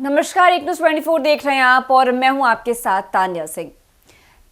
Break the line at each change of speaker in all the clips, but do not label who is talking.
नमस्कार, एक न्यूज़ 24 देख रहे हैं आप और मैं हूं आपके साथ तान्या सिंह।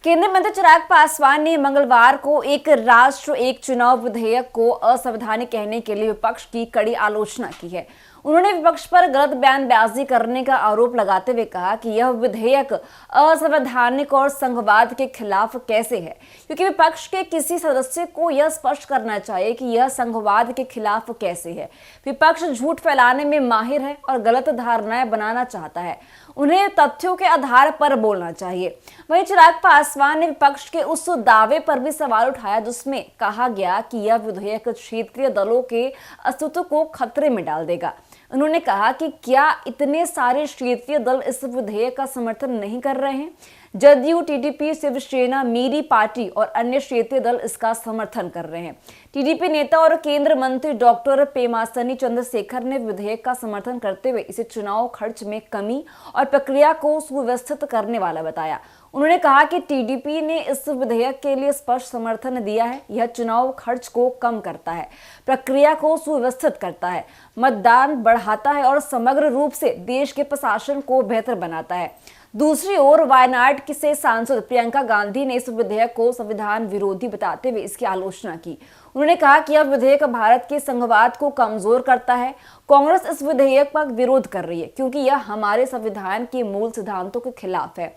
केंद्रीय मंत्री चिराग पासवान ने मंगलवार को एक राष्ट्र एक चुनाव विधेयक को असंवैधानिक कहने के लिए विपक्ष की कड़ी आलोचना की है। उन्होंने विपक्ष पर गलत बयानबाजी करने का आरोप लगाते हुए कहा कि यह विधेयक असंवैधानिक और संघवाद के खिलाफ कैसे है, क्योंकि विपक्ष के किसी सदस्य को यह स्पष्ट करना चाहिए कि यह संघवाद के खिलाफ कैसे है। विपक्ष झूठ फैलाने में माहिर है और गलत धारणाएं बनाना चाहता है। उन्हें तथ्यों के आधार पर बोलना चाहिए। वहीं चिराग पासवान ने विपक्ष के उस दावे पर भी सवाल उठाया जिसमें कहा गया कि यह विधेयक क्षेत्रीय दलों के अस्तित्व को खतरे में डाल देगा। उन्होंने कहा कि क्या इतने सारे क्षेत्रीय दल इस विधेयक का समर्थन नहीं कर रहे हैं? जदयू, टीडीपी, शिवसेना, मेरी पार्टी और अन्य क्षेत्रीय दल इसका समर्थन कर रहे हैं। टीडीपी नेता और केंद्र मंत्री डॉक्टर पेमासनी चंद्रशेखर ने विधेयक का समर्थन करते हुए इसे चुनाव खर्च में कमी और प्रक्रिया को सुव्यवस्थित करने वाला बताया। उन्होंने कहा कि टीडीपी ने इस विधेयक के लिए स्पष्ट समर्थन दिया है। यह चुनाव खर्च को कम करता है, प्रक्रिया को सुव्यवस्थित करता है, मतदान बढ़ाता है और समग्र रूप से देश के प्रशासन को बेहतर बनाता है। दूसरी ओर वायनाड से सांसद प्रियंका गांधी ने इस विधेयक को संविधान विरोधी बताते हुए इसकी आलोचना की। उन्होंने कहा कि यह विधेयक भारत के संघवाद को कमजोर करता है। कांग्रेस इस विधेयक पर विरोध कर रही है क्योंकि यह हमारे संविधान के मूल सिद्धांतों के खिलाफ है।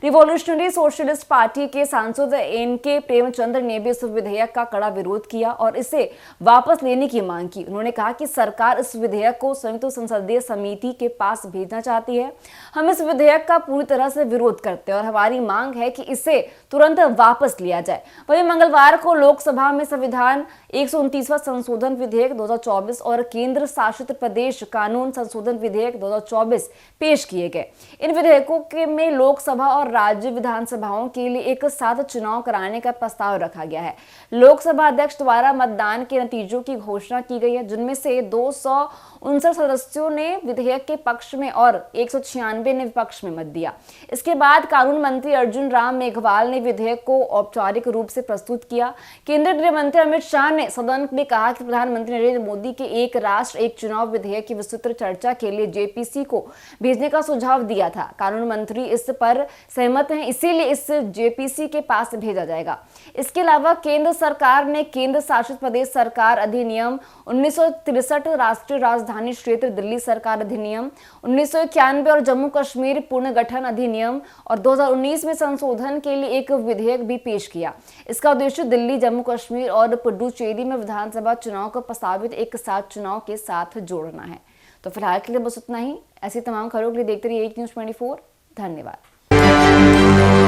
रिवॉल्यूशनरी सोशलिस्ट पार्टी के सांसद एन.के. प्रेमचंद्र ने भी इस विधेयक का कड़ा विरोध किया और इसे वापस लेने की मांग की। उन्होंने कहा कि सरकार इस विधेयक को संयुक्त संसदीय समिति के पास भेजना चाहती है। हम इस विधेयक का पूरी तरह से विरोध करते हैं और हमारी मांग है कि इसे तुरंत वापस लिया जाए। वहीं मंगलवार को लोकसभा में संविधान 129वां संशोधन विधेयक 2024 और केंद्र शासित प्रदेश कानून संशोधन विधेयक 2024 पेश किए गए। इन विधेयकों में लोकसभा और राज्य विधानसभाओं के लिए एक साथ चुनाव कराने का प्रस्ताव रखा गया है। लोकसभा अध्यक्ष द्वारा मतदान के नतीजों की घोषणा की गई है, जिनमें से 259 सदस्यों ने विधेयक के पक्ष में और 196 ने विपक्ष में मत दिया। इसके बाद कानून मंत्री अर्जुन राम मेघवाल ने विधेयक को औपचारिक रूप से प्रस्तुत किया। केंद्रीय गृह मंत्री अमित शाह ने सदन में कहा कि प्रधानमंत्री नरेंद्र मोदी के एक राष्ट्र एक चुनाव विधेयक की विस्तृत चर्चा के लिए जेपीसी को भेजने का सुझाव दिया था। कानून मंत्री इस पर सहमत हैं, इसीलिए इस जेपीसी के पास भेजा जाएगा। इसके अलावा केंद्र सरकार ने केंद्र शासित प्रदेश सरकार अधिनियम 1963, राष्ट्रीय राजधानी क्षेत्र दिल्ली सरकार अधिनियम 1991 और जम्मू कश्मीर पुनर्गठन अधिनियम और 2019 में संशोधन के लिए एक विधेयक भी पेश किया। इसका उद्देश्य दिल्ली, जम्मू कश्मीर और पुडुचेरी में विधानसभा चुनाव को प्रस्तावित एक साथ चुनाव के साथ जोड़ना है। तो फिलहाल के लिए बस इतना ही। ऐसी तमाम खबरों के लिए देखते रहिए एक न्यूज़ 24। धन्यवाद।